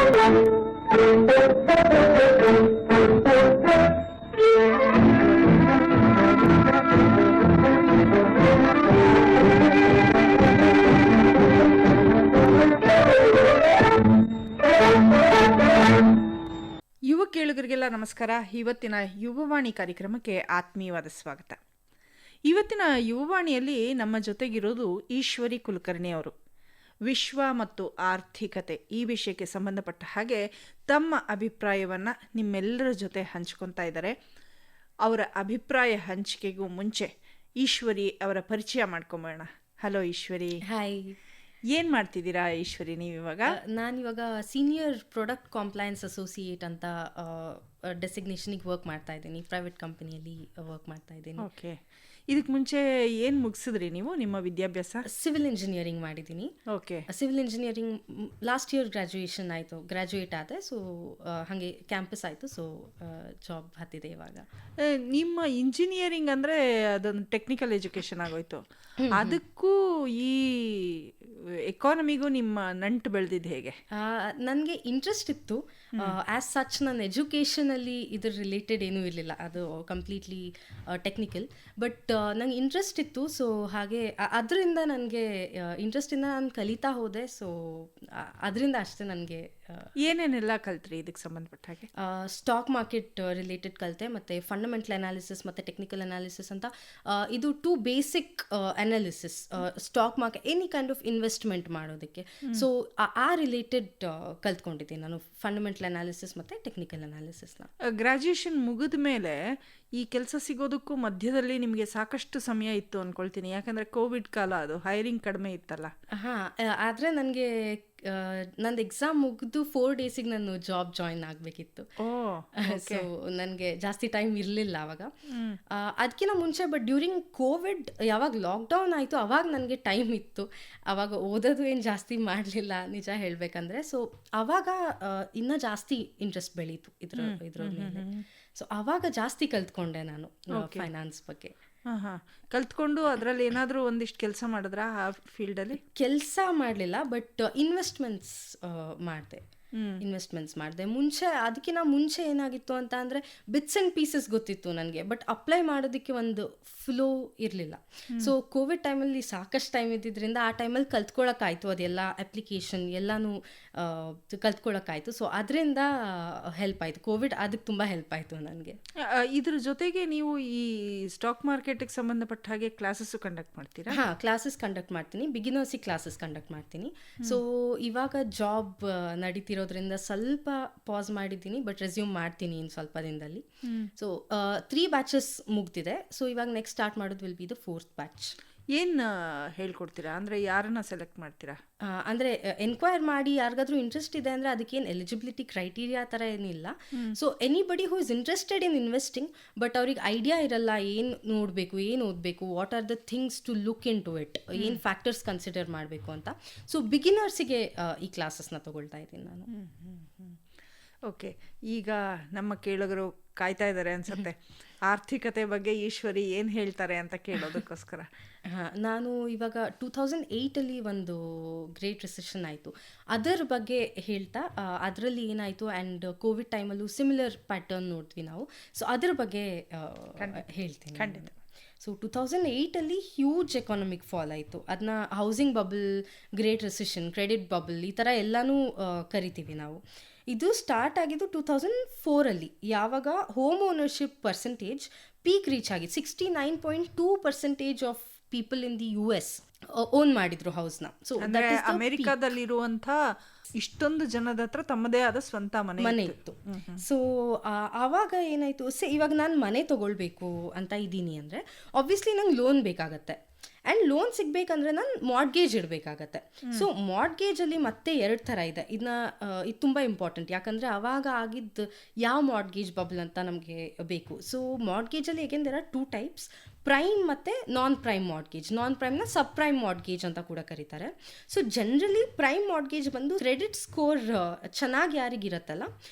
ಯುವ ಕೇಳುಗರಿಗೆಲ್ಲ ನಮಸ್ಕಾರ. ಇವತ್ತಿನ ಯುವವಾಣಿ ಕಾರ್ಯಕ್ರಮಕ್ಕೆ ಆತ್ಮೀಯವಾದ ಸ್ವಾಗತ. ಇವತ್ತಿನ ಯುವವಾಣಿಯಲ್ಲಿ ನಮ್ಮ ಜೊತೆಗಿರೋದು ಈಶ್ವರಿ ಕುಲಕರ್ಣಿ ಅವರು. ವಿಶ್ವ ಮತ್ತು ಆರ್ಥಿಕತೆ ಈ ವಿಷಯಕ್ಕೆ ಸಂಬಂಧಪಟ್ಟ ಹಾಗೆ ತಮ್ಮ ಅಭಿಪ್ರಾಯವನ್ನು ನಿಮ್ಮೆಲ್ಲರ ಜೊತೆ ಹಂಚ್ಕೊತಾ ಇದ್ದಾರೆ. ಅವರ ಅಭಿಪ್ರಾಯ ಹಂಚಿಕೆಗೂ ಮುಂಚೆ ಈಶ್ವರಿ ಅವರ ಪರಿಚಯ ಮಾಡ್ಕೊಂಬೋಣ. ಹಲೋ ಈಶ್ವರಿ. ಹಾಯ್. ಏನು ಮಾಡ್ತಿದ್ದೀರಾ ಈಶ್ವರಿ ನೀವಿವಾಗ? ನಾನಿವಾಗ ಸೀನಿಯರ್ ಪ್ರಾಡಕ್ಟ್ ಕಾಂಪ್ಲೈನ್ಸ್ ಅಸೋಸಿಯೇಟ್ ಅಂತ ಡೆಸಿಗ್ನೇಷನಿಗೆ ವರ್ಕ್ ಮಾಡ್ತಾ ಇದ್ದೀನಿ. ಪ್ರೈವೇಟ್ ಕಂಪನಿಯಲ್ಲಿ ವರ್ಕ್ ಮಾಡ್ತಾ ಇದ್ದೀನಿ. ಓಕೆ. ಇದಕ್ಕೆ ಮುಂಚೆ ಏನು ಮುಗಿಸಿದ್ರಿ ನೀವು ನಿಮ್ಮ ವಿದ್ಯಾಭ್ಯಾಸ? ಸಿವಿಲ್ ಇಂಜಿನಿಯರಿಂಗ್ ಮಾಡಿದ್ದೀನಿ. Okay. Civil engineering last year graduate ಆದೆ. ಸೊ ಹಾಗೆ ಕ್ಯಾಂಪಸ್ ಆಯಿತು. ಸೊ ಜಾಬ್ ಹತ್ತಿದೆ ಇವಾಗ. ನಿಮ್ಮ ಇಂಜಿನಿಯರಿಂಗ್ ಅಂದರೆ ಅದೊಂದು ಟೆಕ್ನಿಕಲ್ ಎಜುಕೇಷನ್ ಆಗೋಯ್ತು. ಅದಕ್ಕೂ ಈ ಎಕಾನಮಿಗೂ ನಿಮ್ಮ ನಂಟು ಬೆಳೆದಿದ್ದು ಹೇಗೆ? ನನಗೆ ಇಂಟ್ರೆಸ್ಟ್ ಇತ್ತು. ಆ್ಯಸ್ ಸಚ್ ನನ್ನ ಎಜುಕೇಷನಲ್ಲಿ ಇದ್ರ ರಿಲೇಟೆಡ್ ಏನೂ ಇರಲಿಲ್ಲ. ಅದು ಕಂಪ್ಲೀಟ್ಲಿ ಟೆಕ್ನಿಕಲ್. ಬಟ್ ನಂಗೆ ಇಂಟ್ರೆಸ್ಟ್ ಇತ್ತು. ಸೊ ಹಾಗೆ ಅದರಿಂದ ನನಗೆ ಇಂಟ್ರೆಸ್ಟಿಂದ ನಾನು ಕಲಿತಾ ಹೋದೆ. ಸೊ ಅದರಿಂದ ಅಷ್ಟೇ ನನಗೆ. ಏನೇನೆಲ್ಲ ಕಲ್ತ್ರಿ ಇದಕ್ಕೆ ಸಂಬಂಧಪಟ್ಟ ಹಾಗೆ? ಸ್ಟಾಕ್ ಮಾರ್ಕೆಟ್ ರಿಲೇಟೆಡ್ ಕಲಿತೆ, ಮತ್ತು ಫಂಡಮೆಂಟಲ್ ಅನಾಲಿಸಿಸ್ ಮತ್ತು ಟೆಕ್ನಿಕಲ್ ಅನಾಲಿಸಿಸ್ ಅಂತ. ಇದು two basic analysis. Stock market any kind of investment ಮಾಡೋದಕ್ಕೆ. ಸೊ ಆ ರಿಲೇಟೆಡ್ ಕಲ್ತ್ಕೊಂಡಿದ್ದೀನಿ ನಾನು, ಫಂಡಮೆಂಟಲ್ ಅನಾಲಿಸಿಸ್ ಮತ್ತು ಟೆಕ್ನಿಕಲ್ ಅನಾಲಿಸಿಸ್ನ. ಗ್ರ್ಯಾಜುಯೇಷನ್ ಮುಗಿದ ಮೇಲೆ ಈ ಕೆಲಸ ಸಿಗೋದಕ್ಕೂ ಮಧ್ಯದಲ್ಲಿ ನಿಮಗೆ ಸಾಕಷ್ಟು ಸಮಯ ಇತ್ತು ಅಂದ್ಕೊಳ್ತೀನಿ. ಯಾಕಂದರೆ ಕೋವಿಡ್ ಕಾಲ, ಅದು ಹೈರಿಂಗ್ ಕಡಿಮೆ ಇತ್ತಲ್ಲ. ಹಾಂ, ಆದರೆ ನನಗೆ ನಂದು ಎಕ್ಸಾಮ್ ಮುಗಿದು 4 ಡೇಸಿಗೆ ನಾನು ಜಾಬ್ ಜಾಯಿನ್ ಆಗಬೇಕಿತ್ತು. ಸೊ ನನಗೆ ಜಾಸ್ತಿ ಟೈಮ್ ಇರಲಿಲ್ಲ ಆವಾಗ. ಅದಕ್ಕಿಂತ ಮುಂಚೆ ಬಟ್ ಡ್ಯೂರಿಂಗ್ ಕೋವಿಡ್ ಯಾವಾಗ ಲಾಕ್ಡೌನ್ ಆಯಿತು ಅವಾಗ ನನಗೆ ಟೈಮ್ ಇತ್ತು. ಆವಾಗ ಓದೋದು ಏನು ಜಾಸ್ತಿ ಮಾಡಲಿಲ್ಲ ನಿಜ ಹೇಳಬೇಕಂದ್ರೆ. ಸೊ ಆವಾಗ ಇನ್ನೂ ಜಾಸ್ತಿ ಇಂಟ್ರೆಸ್ಟ್ ಬೆಳೀತು ಇದ್ರ ಮೇಲೆ. ಸೊ ಆವಾಗ ಜಾಸ್ತಿ ಕಲ್ತ್ಕೊಂಡೆ ನಾನು ಫೈನಾನ್ಸ್ ಬಗ್ಗೆ. ಹಾಂ, ಕಲ್ತ್ಕೊಂಡು ಅದರಲ್ಲಿ ಏನಾದರೂ ಒಂದಿಷ್ಟು ಕೆಲಸ ಮಾಡಿದ್ರಾ ಆ ಫೀಲ್ಡಲ್ಲಿ? ಕೆಲಸ ಮಾಡಲಿಲ್ಲ, ಬಟ್ ಇನ್ವೆಸ್ಟ್ಮೆಂಟ್ಸ್ ಮಾಡಿದೆ ಮುಂಚೆ. ಅದಕ್ಕಿಂತ ಮುಂಚೆ ಏನಾಗಿತ್ತು ಅಂತ ಅಂದರೆ ಬಿಟ್ಸ್ ಆ್ಯಂಡ್ ಪೀಸಸ್ ಗೊತ್ತಿತ್ತು ನನಗೆ, ಬಟ್ ಅಪ್ಲೈ ಮಾಡೋದಕ್ಕೆ ಒಂದು ಫ್ಲೋ ಇರಲಿಲ್ಲ. ಸೊ ಕೋವಿಡ್ ಟೈಮಲ್ಲಿ ಸಾಕಷ್ಟು ಟೈಮ್ ಇದ್ದಿದ್ದರಿಂದ ಆ ಟೈಮಲ್ಲಿ ಕಲ್ತ್ಕೊಳ್ಳೋಕ್ಕಾಯ್ತು. ಅದೆಲ್ಲ ಅಪ್ಲಿಕೇಶನ್ ಎಲ್ಲನೂ ಕಲ್ತ್ಕೊಳ್ಳೋಕ್ಕಾಯ್ತು. ಸೊ ಅದರಿಂದ ಹೆಲ್ಪ್ ಆಯಿತು. ಕೋವಿಡ್ ಅದಕ್ಕೆ ತುಂಬ ಹೆಲ್ಪ್ ಆಯಿತು ನನಗೆ. ಇದ್ರ ಜೊತೆಗೆ ನೀವು ಈ ಸ್ಟಾಕ್ ಮಾರ್ಕೆಟಿಗೆ ಸಂಬಂಧಪಟ್ಟ ಹಾಗೆ ಕ್ಲಾಸಸ್ಸು ಕಂಡಕ್ಟ್ ಮಾಡ್ತೀರಾ? ಹಾಂ, ಕ್ಲಾಸಸ್ ಕಂಡಕ್ಟ್ ಮಾಡ್ತೀನಿ. ಬಿಗಿನರ್ಸಿಗೆ ಕ್ಲಾಸಸ್ ಕಂಡಕ್ಟ್ ಮಾಡ್ತೀನಿ. ಸೊ ಇವಾಗ ಜಾಬ್ ನಡೀತಿರೋದ್ರಿಂದ ಸ್ವಲ್ಪ ಪಾಸ್ ಮಾಡಿದ್ದೀನಿ, ಬಟ್ ರೆಸ್ಯೂಮ್ ಮಾಡ್ತೀನಿ ಇನ್ನು ಸ್ವಲ್ಪ ದಿನದಲ್ಲಿ. ಸೊ 3 ಬ್ಯಾಚಸ್ ಮುಗ್ದಿದೆ. ಸೊ ಇವಾಗ ನೆಕ್ಸ್ಟ್ ಸ್ಟಾರ್ಟ್ ಮಾಡೋದು will be the 4th batch. ಏನು ಹೇಳ್ಕೊಡ್ತೀರಾ? ಅಂದರೆ ಯಾರನ್ನ ಸೆಲೆಕ್ಟ್ ಮಾಡ್ತೀರಾ? ಅಂದರೆ ಎನ್ಕ್ವೈರ್ ಮಾಡಿ ಯಾರಿಗಾದ್ರೂ ಇಂಟ್ರೆಸ್ಟ್ ಇದೆ ಅಂದರೆ ಅದಕ್ಕೇನು ಎಲಿಜಿಬಿಲಿಟಿ ಕ್ರೈಟೀರಿಯಾ ಥರ ಏನಿಲ್ಲ. So anybody who is interested in investing, but ಅವ್ರಿಗೆ ಐಡಿಯಾ ಇರಲ್ಲ ಏನು ನೋಡಬೇಕು, ಏನು ಓದಬೇಕು, what are the things to look into it, ಏನು ಫ್ಯಾಕ್ಟರ್ಸ್ ಕನ್ಸಿಡರ್ ಮಾಡಬೇಕು ಅಂತ. ಸೊ ಬಿಗಿನರ್ಸಿಗೆ ಈ ಕ್ಲಾಸಸ್ನ ತೊಗೊಳ್ತಾ ಇದ್ದೀನಿ ನಾನು. ಓಕೆ. ಈಗ ನಮ್ಮ ಕೇಳುಗರು ಕಾಯ್ತಾ ಇದ್ದಾರೆ ಅನ್ಸುತ್ತೆ ಆರ್ಥಿಕತೆ ಬಗ್ಗೆ ಈಶ್ವರಿ ಏನು ಹೇಳ್ತಾರೆ ಅಂತ ಕೇಳೋದಕ್ಕೋಸ್ಕರ. ನಾನು ಇವಾಗ 2008 ಒಂದು ಗ್ರೇಟ್ ರಿಸೆಷನ್ ಆಯಿತು, ಅದರ ಬಗ್ಗೆ ಹೇಳ್ತಾ ಅದರಲ್ಲಿ ಏನಾಯಿತು ಆ್ಯಂಡ್ ಕೋವಿಡ್ ಟೈಮಲ್ಲೂ ಸಿಮಿಲರ್ ಪ್ಯಾಟರ್ನ್ ನೋಡ್ತೀವಿ ನಾವು. ಸೊ ಅದರ ಬಗ್ಗೆ ಹೇಳ್ತೀನಿ. ಖಂಡಿತ. ಸೊ 2008 ಹ್ಯೂಜ್ ಎಕಾನಮಿಕ್ ಫಾಲ್ ಆಯಿತು. ಅದನ್ನ housing bubble, great recession, credit bubble ಈ ಥರ ಎಲ್ಲನೂ ಕರಿತೀವಿ ನಾವು. ಇದು ಸ್ಟಾರ್ಟ್ ಆಗಿದ್ದು 2004 ಯಾವಾಗ home ownership percentage peak reach ಆಗಿ 69.2% of people in the US own ಮಾಡಿದ್ರು ಹೌಸ್ನ. ಸೊ ಅಮೆರಿಕಾದಲ್ಲಿರುವಂಥ ಇಷ್ಟೊಂದು ಜನದ ಹತ್ರ ತಮ್ಮದೇ ಆದ ಸ್ವಂತ ಮನೆ ಇತ್ತು. ಸೊ ಆವಾಗ ಏನಾಯಿತು, ಇವಾಗ ನಾನು ಮನೆ ತೊಗೊಳ್ಬೇಕು ಅಂತ ಇದ್ದೀನಿ ಅಂದರೆ ಆಬ್ವಿಯಸ್ಲಿ ನಂಗೆ ಲೋನ್ ಬೇಕಾಗತ್ತೆ. ಆ್ಯಂಡ್ ಲೋನ್ ಸಿಗಬೇಕಂದ್ರೆ ನಾನು ಮಾರ್ಟ್ಗೇಜ್ ಇಡಬೇಕಾಗತ್ತೆ. ಸೊ ಮಾರ್ಟ್ಗೇಜಲ್ಲಿ ಮತ್ತೆ 2 ಥರ ಇದೆ. ಇದು ತುಂಬ ಇಂಪಾರ್ಟೆಂಟ್, ಯಾಕಂದರೆ ಆವಾಗ ಆಗಿದ್ದು ಯಾವ ಮಾರ್ಟ್ಗೇಜ್ ಬಬಲ್ ಅಂತ ನಮಗೆ ಬೇಕು. ಸೊ ಮಾರ್ಟ್ಗೇಜಲ್ಲಿ ಏಕೆಂದರೆ 2 ಟೈಪ್ಸ್. ಪ್ರೈಮ್ ಮತ್ತು ನಾನ್ ಪ್ರೈಮ್ ಮಾರ್ಟ್ಗೇಜ್. ನಾನ್ ಪ್ರೈಮ್ನ ಸಬ್ ಪ್ರೈಮ್ ಮಾರ್ಟ್ಗೇಜ್ ಅಂತ ಕೂಡ ಕರೀತಾರೆ. ಸೊ ಜನರಲಿ ಪ್ರೈಮ್ ಮಾರ್ಟ್ಗೇಜ್ ಬಂದು ಕ್ರೆಡಿಟ್ ಸ್ಕೋರ್ ಚೆನ್ನಾಗಿ ಯಾರಿಗಿರತ್ತಲ್ಲ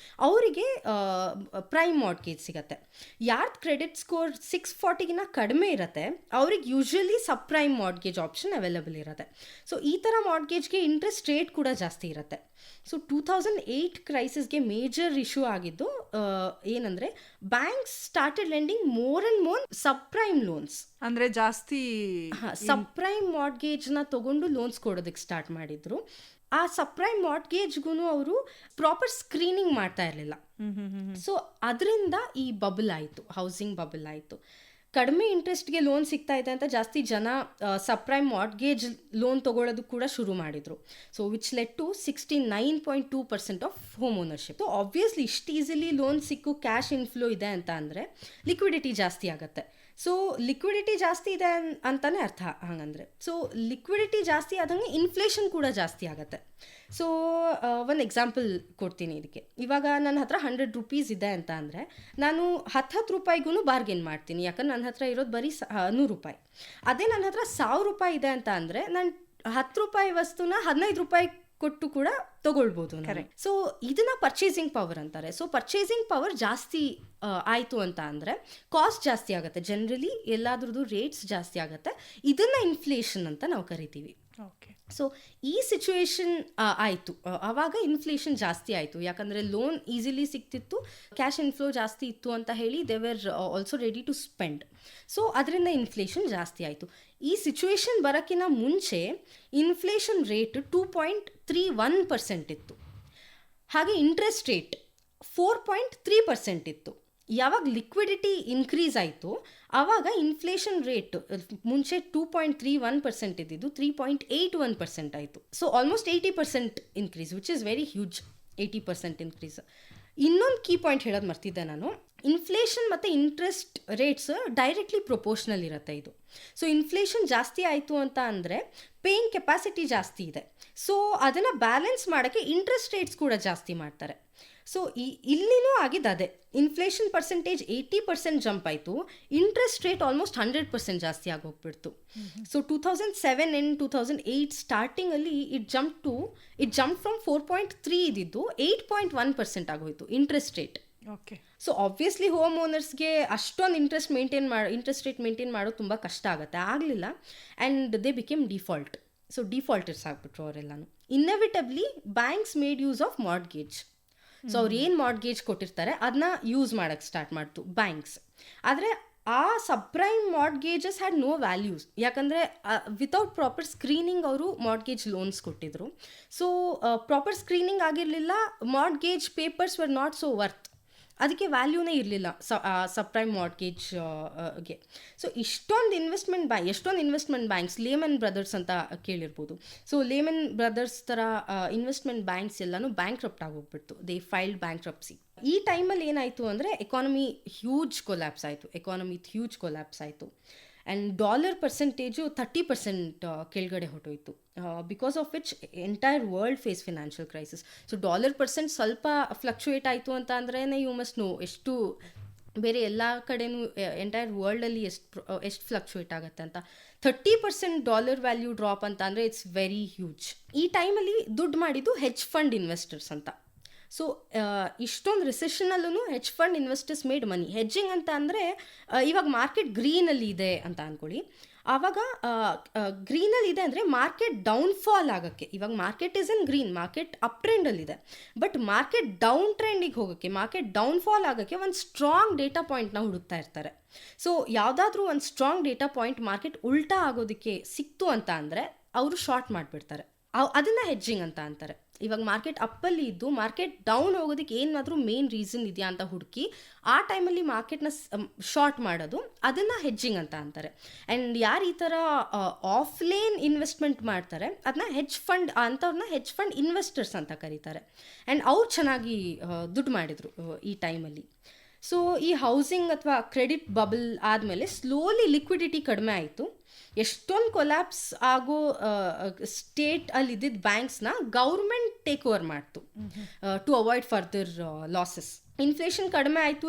ಅವರಿಗೆ ಪ್ರೈಮ್ ಮಾರ್ಟ್ಗೇಜ್ ಸಿಗುತ್ತೆ. ಯಾರ್ದು ಕ್ರೆಡಿಟ್ ಸ್ಕೋರ್ 640ಗಿನ ಕಡಿಮೆ ಇರುತ್ತೆ ಅವ್ರಿಗೆ ಯೂಶ್ವಲಿ ಸಬ್ ಪ್ರೈಮ್ ಮಾರ್ಟ್ಗೇಜ್ ಆಪ್ಷನ್ ಅವೈಲಬಲ್ ಇರುತ್ತೆ. ಸೊ ಈ ಥರ ಮಾರ್ಟ್ಗೇಜ್ಗೆ ಇಂಟ್ರೆಸ್ಟ್ ರೇಟ್ ಕೂಡ ಜಾಸ್ತಿ ಇರುತ್ತೆ. ಸೊ 2008 ಕ್ರೈಸಿಸ್ಗೆ ಮೇಜರ್ ಇಶ್ಯೂ ಆಗಿದ್ದು ಏನಂದರೆ banks started lending more and more sub prime loans. ಅಂದರೆ ಜಾಸ್ತಿ ಸಬ್ ಪ್ರೈಮ್ ಮಾರ್ಟ್ಗೇಜ್ನ ತೊಗೊಂಡು ಲೋನ್ಸ್ ಕೊಡೋದಕ್ಕೆ ಸ್ಟಾರ್ಟ್ ಮಾಡಿದ್ರು. ಆ ಸಬ್ ಪ್ರೈಮ್ ಮಾರ್ಟ್ಗೇಜ್ಗೂ ಅವರು ಪ್ರಾಪರ್ ಸ್ಕ್ರೀನಿಂಗ್ ಮಾಡ್ತಾ ಇರಲಿಲ್ಲ. ಸೊ ಅದರಿಂದ ಈ ಬಬಲ್ ಆಯಿತು, ಹೌಸಿಂಗ್ ಬಬಲ್ ಆಯಿತು. ಕಡಿಮೆ ಇಂಟ್ರೆಸ್ಟ್ಗೆ ಲೋನ್ ಸಿಗ್ತಾ ಇದೆ ಅಂತ ಜಾಸ್ತಿ ಜನ ಸಬ್ ಪ್ರೈಮ್ ಮಾರ್ಟ್ಗೇಜ್ ಲೋನ್ ತೊಗೊಳ್ಳೋದು ಕೂಡ ಶುರು ಮಾಡಿದರು. So which led to 69.2% of home ownership. So obviously ಇಷ್ಟು ಈಸಿಲಿ ಲೋನ್ ಸಿಕ್ಕು ಕ್ಯಾಶ್ ಇನ್ಫ್ಲೋ ಇದೆ ಅಂತ ಅಂದರೆ ಲಿಕ್ವಿಡಿಟಿ ಜಾಸ್ತಿ ಆಗುತ್ತೆ. ಸೊ ಲಿಕ್ವಿಡಿಟಿ ಜಾಸ್ತಿ ಇದೆ ಅಂತಲೇ ಅರ್ಥ ಹಾಗಂದರೆ. ಸೊ ಲಿಕ್ವಿಡಿಟಿ ಜಾಸ್ತಿ ಆದಂಗೆ ಇನ್ಫ್ಲೇಷನ್ ಕೂಡ ಜಾಸ್ತಿ ಆಗುತ್ತೆ. ಸೊ ಒಂದು ಎಕ್ಸಾಂಪಲ್ ಕೊಡ್ತೀನಿ ಇದಕ್ಕೆ. ಇವಾಗ ನನ್ನ ಹತ್ರ 100 ರೂಪೀಸ್ ಇದೆ ಅಂತ ಅಂದರೆ ನಾನು 10 ರೂಪಾಯಿಗೂ ಬಾರ್ಗೇನ್ ಮಾಡ್ತೀನಿ, ಯಾಕಂದ್ರೆ ನನ್ನ ಹತ್ರ ಇರೋದು ಬರೀ 100 ರೂಪಾಯಿ. ಅದೇ ನನ್ನ ಹತ್ರ 1000 ರೂಪಾಯಿ ಇದೆ ಅಂತ ಅಂದರೆ ನಾನು 10 ರೂಪಾಯಿ ವಸ್ತುನ 15 ರೂಪಾಯಿ ಕೊಟ್ಟು ಕೂಡ ತಗೊಳ್ಬೋದು. ಸೊ ಇದನ್ನ ಪರ್ಚೇಸಿಂಗ್ ಪವರ್ ಅಂತಾರೆ. ಸೊ ಪರ್ಚೇಸಿಂಗ್ ಪವರ್ ಜಾಸ್ತಿ ಆಯಿತು ಅಂತ ಅಂದರೆ ಕಾಸ್ಟ್ ಜಾಸ್ತಿ ಆಗುತ್ತೆ. ಜನರಲಿ ಎಲ್ಲಾದ್ರದ್ದು ರೇಟ್ಸ್ ಜಾಸ್ತಿ ಆಗುತ್ತೆ. ಇದನ್ನು ಇನ್ಫ್ಲೇಷನ್ ಅಂತ ನಾವು ಕರಿತೀವಿ. ಓಕೆ. ಸೊ ಈ ಸಿಚುವೇಶನ್ ಆಯಿತು, ಆವಾಗ ಇನ್ಫ್ಲೇಷನ್ ಜಾಸ್ತಿ ಆಯಿತು. ಯಾಕಂದರೆ ಲೋನ್ ಈಸಿಲಿ ಸಿಗ್ತಿತ್ತು, ಕ್ಯಾಶ್ ಇನ್ಫ್ಲೋ ಜಾಸ್ತಿ ಇತ್ತು ಅಂತ ಹೇಳಿ they were also ready to spend. So ಅದರಿಂದ ಇನ್ಫ್ಲೇಷನ್ ಜಾಸ್ತಿ ಆಯಿತು. ಈ ಸಿಚುವೇಶನ್ ಬರೋಕ್ಕಿಂತ ಮುಂಚೆ ಇನ್ಫ್ಲೇಷನ್ ರೇಟ್ 2.31% ಇತ್ತು. ಹಾಗೆ ಇಂಟ್ರೆಸ್ಟ್ ರೇಟ್ 4.3% ಇತ್ತು. ಯಾವಾಗ ಲಿಕ್ವಿಡಿಟಿ ಇನ್ಕ್ರೀಸ್ ಆಯಿತು ಆವಾಗ ಇನ್ಫ್ಲೇಷನ್ ರೇಟ್ ಮುಂಚೆ 2.31% ಇದ್ದಿದ್ದು 3.81% ಆಯಿತು. So almost 80% increase, which is very huge. 80% increase. ಇನ್ನೊಂದು ಕೀ ಪಾಯಿಂಟ್ ಹೇಳೋದು ಮರ್ತಿದ್ದೆ ನಾನು. ಇನ್ಫ್ಲೇಷನ್ ಮತ್ತು ಇಂಟ್ರೆಸ್ಟ್ ರೇಟ್ಸ್ ಡೈರೆಕ್ಟ್ಲಿ ಪ್ರೊಪೋರ್ಷನಲ್ ಇರುತ್ತೆ ಇದು. ಸೊ ಇನ್ಫ್ಲೇಷನ್ ಜಾಸ್ತಿ ಆಯಿತು ಅಂತ ಅಂದರೆ ಪೇಯಿಂಗ್ ಕೆಪಾಸಿಟಿ ಜಾಸ್ತಿ ಇದೆ. ಸೊ ಅದನ್ನು ಬ್ಯಾಲೆನ್ಸ್ ಮಾಡೋಕ್ಕೆ ಇಂಟ್ರೆಸ್ಟ್ ರೇಟ್ಸ್ ಕೂಡ ಜಾಸ್ತಿ ಮಾಡ್ತಾರೆ. ಸೊ ಇಲ್ಲಿನೂ ಆಗಿದ್ದು ಅದೇ. ಇನ್ಫ್ಲೇಷನ್ ಪರ್ಸೆಂಟೇಜ್ 80% ಜಂಪ್ ಆಯಿತು, ಇಂಟ್ರೆಸ್ಟ್ ರೇಟ್ ಆಲ್ಮೋಸ್ಟ್ 100% ಜಾಸ್ತಿ ಆಗೋಗ್ಬಿಡ್ತು. ಸೊ 2007 ಆ್ಯಂಡ್ 2008 ಸ್ಟಾರ್ಟಿಂಗಲ್ಲಿ ಇಟ್ ಜಂಪ್ ಫ್ರಮ್ 4.3 ಇದ್ದಿದ್ದು 8.1% ಆಗೋಯಿತು interest rate. Okay. So obviously home ಓನರ್ಸ್ಗೆ ಅಷ್ಟೊಂದು ಇಂಟ್ರೆಸ್ಟ್ ರೇಟ್ ಮೇಂಟೈನ್ ಮಾಡೋದು ತುಂಬ ಕಷ್ಟ ಆಗುತ್ತೆ. ಆಗಲಿಲ್ಲ and they became default. So defaulters ಆಗಿಬಿಟ್ರು ಅವರೆಲ್ಲನೂ. Inevitably banks made use of mortgage. So ಅವ್ರು ಏನು ಮಾರ್ಟ್ಗೇಜ್ ಕೊಟ್ಟಿರ್ತಾರೆ ಅದನ್ನ ಯೂಸ್ ಮಾಡೋಕ್ಕೆ ಸ್ಟಾರ್ಟ್ ಮಾಡ್ತು ಬ್ಯಾಂಕ್ಸ್. ಆದರೆ ಆ subprime mortgages had no values. ಯಾಕಂದರೆ ವಿತೌಟ್ ಪ್ರಾಪರ್ ಸ್ಕ್ರೀನಿಂಗ್ ಅವರು ಮಾರ್ಟ್ಗೇಜ್ ಲೋನ್ಸ್ ಕೊಟ್ಟಿದ್ರು. ಸೊ ಪ್ರಾಪರ್ ಸ್ಕ್ರೀನಿಂಗ್ ಆಗಿರಲಿಲ್ಲ, mortgage papers were not so worth. ಅದಕ್ಕೆ ವ್ಯಾಲ್ಯೂನೇ ಇರಲಿಲ್ಲ ಸಬ್ಪ್ರೈಮ್ ಮಾರ್ಟ್ಗೇಜ್ಗೆ. ಸೊ ಎಷ್ಟೊಂದು ಇನ್ವೆಸ್ಟ್ಮೆಂಟ್ ಬ್ಯಾಂಕ್ಸ್, ಲೇಮನ್ ಬ್ರದರ್ಸ್ ಅಂತ ಕೇಳಿರ್ಬೋದು. ಸೊ ಲೇಮನ್ ಬ್ರದರ್ಸ್ ಥರ ಇನ್ವೆಸ್ಟ್ಮೆಂಟ್ ಬ್ಯಾಂಕ್ಸ್ ಎಲ್ಲನೂ ಬ್ಯಾಂಕ್ರಪ್ಟ್ ಆಗೋಗ್ಬಿಡ್ತು. They filed bankruptcy. ಈ ಟೈಮಲ್ಲಿ ಏನಾಯಿತು ಅಂದರೆ ಎಕಾನಮಿ ಹ್ಯೂಜ್ ಕೊಲ್ಯಾಪ್ಸ್ ಆಯಿತು. ಆ್ಯಂಡ್ ಡಾಲರ್ ಪರ್ಸೆಂಟೇಜು 30% ಕೆಳಗಡೆ ಹೊಟ್ಟೋಯ್ತು. Because of which entire world face financial crisis. So dollar percent ಸ್ವಲ್ಪ ಫ್ಲಕ್ಚುಯೇಟ್ ಆಯಿತು ಅಂತ ಅಂದ್ರೇ ಯು ಮಸ್ಟ್ ನೋ ಎಷ್ಟು ಬೇರೆ ಎಲ್ಲ ಕಡೆನೂ ಎಂಟೈರ್ ವರ್ಲ್ಡಲ್ಲಿ ಎಷ್ಟು ಫ್ಲಕ್ಚುಯೇಟ್ ಆಗುತ್ತೆ ಅಂತ. 30% ಡಾಲರ್ ವ್ಯಾಲ್ಯೂ ಡ್ರಾಪ್ ಅಂತ ಅಂದರೆ ಇಟ್ಸ್ ವೆರಿ ಹ್ಯೂಜ್. ಈ ಟೈಮಲ್ಲಿ ದುಡ್ಡು ಮಾಡಿದ್ದು ಹೆಡ್ಜ್ ಫಂಡ್ ಇನ್ವೆಸ್ಟರ್ಸ್ ಅಂತ. ಸೊ ಇಷ್ಟೊಂದು ರಿಸೆಷನಲ್ಲೂ ಹೆಡ್ಜ್ ಫಂಡ್ ಇನ್ವೆಸ್ಟರ್ಸ್ ಮೇಡ್ ಮನಿ. ಹೆಡ್ಜಿಂಗ್ ಅಂತ ಅಂದರೆ ಇವಾಗ ಮಾರ್ಕೆಟ್ ಗ್ರೀನಲ್ಲಿ ಇದೆ ಅಂತ ಅಂದ್ಕೊಳ್ಳಿ. ಆವಾಗ ಗ್ರೀನಲ್ಲಿ ಇದೆ ಅಂದರೆ ಮಾರ್ಕೆಟ್ ಡೌನ್ಫಾಲ್ ಆಗೋಕ್ಕೆ, ಇವಾಗ market is in green, market up ಟ್ರೆಂಡಲ್ಲಿದೆ. ಬಟ್ ಮಾರ್ಕೆಟ್ ಡೌನ್ ಟ್ರೆಂಡಿಗೆ ಹೋಗೋಕ್ಕೆ, ಮಾರ್ಕೆಟ್ ಡೌನ್ಫಾಲ್ ಆಗೋಕ್ಕೆ ಒಂದು ಸ್ಟ್ರಾಂಗ್ ಡೇಟಾ ಪಾಯಿಂಟ್ನ ಹುಡುಕ್ತಾ ಇರ್ತಾರೆ. ಸೊ ಯಾವುದಾದ್ರೂ ಒಂದು ಸ್ಟ್ರಾಂಗ್ ಡೇಟಾ ಪಾಯಿಂಟ್ ಮಾರ್ಕೆಟ್ ಉಲ್ಟಾ ಆಗೋದಕ್ಕೆ ಸಿಕ್ತು ಅಂತ ಅಂದರೆ ಅವರು ಶಾರ್ಟ್ ಮಾಡಿಬಿಡ್ತಾರೆ. ಅದನ್ನು ಹೆಡ್ಜಿಂಗ್ ಅಂತ ಅಂತಾರೆ. ಇವಾಗ ಮಾರ್ಕೆಟ್ ಅಪ್ಪಲ್ಲಿ ಇದ್ದು ಮಾರ್ಕೆಟ್ ಡೌನ್ ಹೋಗೋದಕ್ಕೆ ಏನಾದರೂ ಮೇನ್ ರೀಸನ್ ಇದೆಯಾ ಅಂತ ಹುಡುಕಿ ಆ ಟೈಮಲ್ಲಿ ಮಾರ್ಕೆಟ್ನ ಶಾರ್ಟ್ ಮಾಡೋದು, ಅದನ್ನು ಹೆಡ್ಜಿಂಗ್ ಅಂತ ಅಂತಾರೆ. ಆ್ಯಂಡ್ ಯಾರು ಈ ಥರ ಆಫ್ಲೈನ್ ಇನ್ವೆಸ್ಟ್ಮೆಂಟ್ ಮಾಡ್ತಾರೆ ಅದನ್ನ ಹೆಡ್ಜ್ ಫಂಡ್ ಅಂಥವ್ರನ್ನ ಹೆಡ್ಜ್ ಫಂಡ್ ಇನ್ವೆಸ್ಟರ್ಸ್ ಅಂತ ಕರೀತಾರೆ. ಆ್ಯಂಡ್ ಅವ್ರು ಚೆನ್ನಾಗಿ ದುಡ್ಡು ಮಾಡಿದರು ಈ ಟೈಮಲ್ಲಿ. ಸೊ ಈ ಹೌಸಿಂಗ್ ಅಥವಾ ಕ್ರೆಡಿಟ್ ಬಬಲ್ ಆದಮೇಲೆ ಸ್ಲೋಲಿ ಲಿಕ್ವಿಡಿಟಿ ಕಡಿಮೆ ಆಯಿತು. ಎಷ್ಟೊಂದು ಕೊಲ್ಯಾಪ್ಸ್ ಆಗೋ ಸ್ಟೇಟ್ ಅಲ್ಲಿ ಇದ್ದಿದ್ದ ಬ್ಯಾಂಕ್ಸ್ನ ಗೌರ್ಮೆಂಟ್ ಟೇಕ್ ಓವರ್ ಮಾಡ್ತು to avoid further losses. Inflation ಕಡಿಮೆ ಆಯಿತು.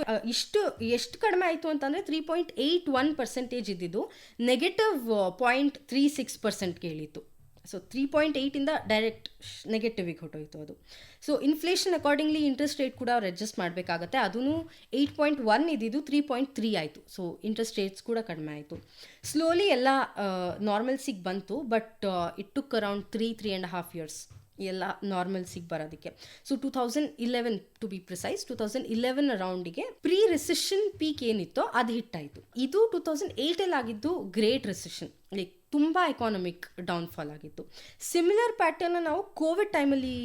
ಎಷ್ಟು ಕಡಿಮೆ ಆಯಿತು ಅಂತಂದರೆ 3.81% ಇದ್ದಿದ್ದು -0.36%ಗೆ ಇಳಿತು. ಸೊ 3.8 ಡೈರೆಕ್ಟ್ ನೆಗೆಟಿವಿಗೆ ಹೊಟ್ಟೋಯ್ತು ಅದು. So inflation accordingly interest rate ಕೂಡ ಅವ್ರು ಅಡ್ಜಸ್ಟ್ ಮಾಡಬೇಕಾಗತ್ತೆ. ಅದೂ 8.1 ಇದ್ದಿದ್ದು 3.3 ಆಯಿತು. ಸೊ ಇಂಟ್ರೆಸ್ಟ್ ರೇಟ್ಸ್ ಕೂಡ ಕಡಿಮೆ ಆಯಿತು. ಸ್ಲೋಲಿ ಎಲ್ಲ ನಾರ್ಮಲ್ಸಿಗೆ ಬಂತು, but it took around 3.5 years ಎಲ್ಲ ನಾರ್ಮಲ್ಸಿಗೆ ಬರೋದಕ್ಕೆ. ಸೊ 2011 ಟು ಬಿ ಪ್ರಿಸೈಸ್, 2011 ಅರೌಂಡಿಗೆ ಪ್ರೀ ರಿಸೆಷನ್ ಪೀಕ್ ಏನಿತ್ತೋ ಅದು ಹಿಟ್ಟಾಯಿತು. ಇದು 2008 ಆಗಿದ್ದು ಗ್ರೇಟ್ ರಿಸೆಷನ್, ಲೈಕ್ ತುಂಬ ಎಕಾನಮಿಕ್ ಡೌನ್ಫಾಲ್ ಆಗಿತ್ತು. ಸಿಮಿಲರ್ ಪ್ಯಾಟರ್ನ ನಾವು ಕೋವಿಡ್ ಟೈಮಲ್ಲಿ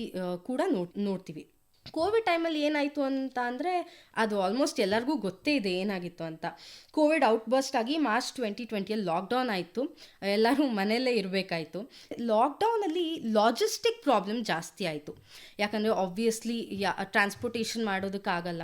ಕೂಡ ನೋಡ್ತೀವಿ. ಕೋವಿಡ್ ಟೈಮಲ್ಲಿ ಏನಾಯಿತು ಅಂತ ಅಂದರೆ ಅದು ಆಲ್ಮೋಸ್ಟ್ ಎಲ್ಲರಿಗೂ ಗೊತ್ತೇ ಇದೆ ಏನಾಗಿತ್ತು ಅಂತ. ಕೋವಿಡ್ ಔಟ್ಬರ್ಸ್ಟ್ ಆಗಿ ಮಾರ್ಚ್ 2020 ಲಾಕ್ಡೌನ್ ಆಯಿತು. ಎಲ್ಲರೂ ಮನೆಯಲ್ಲೇ ಇರಬೇಕಾಯಿತು. ಲಾಕ್ಡೌನಲ್ಲಿ ಲಾಜಿಸ್ಟಿಕ್ ಪ್ರಾಬ್ಲಮ್ ಜಾಸ್ತಿ ಆಯಿತು. ಯಾಕಂದರೆ ಆಬ್ವಿಯಸ್ಲಿ ಟ್ರಾನ್ಸ್ಪೋರ್ಟೇಷನ್ ಮಾಡೋದಕ್ಕಾಗಲ್ಲ.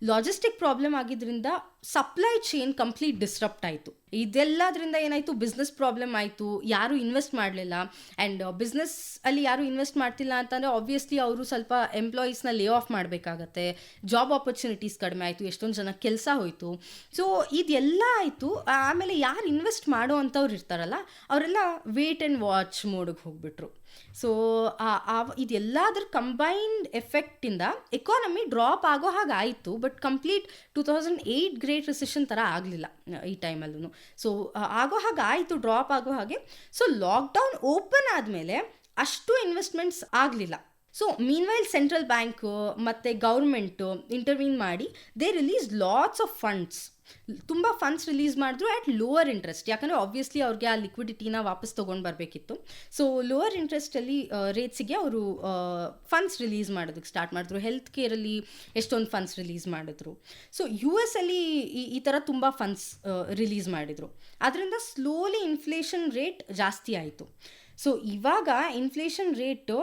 ಲಾಜಿಸ್ಟಿಕ್ ಪ್ರಾಬ್ಲಮ್ ಆಗಿದ್ದರಿಂದ ಸಪ್ಲೈ ಚೈನ್ ಕಂಪ್ಲೀಟ್ ಡಿಸ್ರಪ್ಟ್ ಆಯಿತು. ಇದೆಲ್ಲದರಿಂದ ಏನಾಯಿತು, ಬಿಸ್ನೆಸ್ ಪ್ರಾಬ್ಲಮ್ ಆಯಿತು. ಯಾರೂ ಇನ್ವೆಸ್ಟ್ ಮಾಡಲಿಲ್ಲ. ಆ್ಯಂಡ್ ಬಿಸ್ನೆಸ್ ಅಲ್ಲಿ ಯಾರೂ ಇನ್ವೆಸ್ಟ್ ಮಾಡ್ತಿಲ್ಲ ಅಂತಂದರೆ ಆಬ್ವಿಯಸ್ಲಿ ಅವರು ಸ್ವಲ್ಪ ಎಂಪ್ಲಾಯೀಸ್ನ ಲೇ ಆಫ್ ಮಾಡಬೇಕಾಗತ್ತೆ. ಜಾಬ್ ಆಪರ್ಚುನಿಟೀಸ್ ಕಡಿಮೆ ಆಯಿತು. ಎಷ್ಟೊಂದು ಜನ ಕೆಲಸ ಹೋಯಿತು. ಸೊ ಇದೆಲ್ಲ ಆಯಿತು. ಆಮೇಲೆ ಯಾರು ಇನ್ವೆಸ್ಟ್ ಮಾಡೋ ಅಂಥವ್ರು ಇರ್ತಾರಲ್ಲ ಅವರೆಲ್ಲ ವೇಟ್ ಆ್ಯಂಡ್ ವಾಚ್ ಮೋಡಿಗೆ ಹೋಗ್ಬಿಟ್ರು. ಸೊ ಇದೆಲ್ಲದ್ರ ಕಂಬೈನ್ಡ್ ಎಫೆಕ್ಟಿಂದ ಎಕಾನಮಿ ಡ್ರಾಪ್ ಆಗೋ ಹಾಗೆ ಆಯಿತು. ಬಟ್ ಕಂಪ್ಲೀಟ್ 2008 ಗ್ರೇಟ್ ರಿಸೆಷನ್ ಥರ ಆಗಲಿಲ್ಲ ಈ ಟೈಮಲ್ಲೂ. ಸೊ ಆಗೋ ಹಾಗೆ ಆಯಿತು, ಡ್ರಾಪ್ ಆಗೋ ಹಾಗೆ. ಸೊ ಲಾಕ್ಡೌನ್ ಓಪನ್ ಆದಮೇಲೆ ಅಷ್ಟು ಇನ್ವೆಸ್ಟ್ಮೆಂಟ್ಸ್ ಆಗಲಿಲ್ಲ. ಸೊ ಮೀನ್ವೈಲ್ ಸೆಂಟ್ರಲ್ ಬ್ಯಾಂಕು ಮತ್ತು ಗೌರ್ಮೆಂಟು ಇಂಟರ್ವೀನ್ ಮಾಡಿ they release lots of funds. ತುಂಬ ಫಂಡ್ಸ್ ರಿಲೀಸ್ ಮಾಡಿದ್ರು ಆ್ಯಟ್ ಲೋವರ್ ಇಂಟ್ರೆಸ್ಟ್. ಯಾಕಂದರೆ ಆಬ್ವಿಯಸ್ಲಿ ಅವ್ರಿಗೆ ಆ ಲಿಕ್ವಿಡಿಟಿನ ವಾಪಸ್ ತೊಗೊಂಡು ಬರಬೇಕಿತ್ತು. ಸೊ ಲೋವರ್ ಇಂಟ್ರೆಸ್ಟಲ್ಲಿ ರೇಟ್ಸಿಗೆ ಅವರು ಫಂಡ್ಸ್ ರಿಲೀಸ್ ಮಾಡೋದಕ್ಕೆ ಸ್ಟಾರ್ಟ್ ಮಾಡಿದ್ರು. ಹೆಲ್ತ್ ಕೇರಲ್ಲಿ ಎಷ್ಟೊಂದು ಫಂಡ್ಸ್ ರಿಲೀಸ್ ಮಾಡಿದ್ರು. ಸೊ US ಅಲ್ಲಿ ಈ ಥರ ತುಂಬ ಫಂಡ್ಸ್ ರಿಲೀಸ್ ಮಾಡಿದರು. ಅದರಿಂದ ಸ್ಲೋಲಿ ಇನ್ಫ್ಲೇಷನ್ ರೇಟ್ ಜಾಸ್ತಿ ಆಯಿತು. ಸೊ ಇವಾಗ ಇನ್ಫ್ಲೇಷನ್ ರೇಟು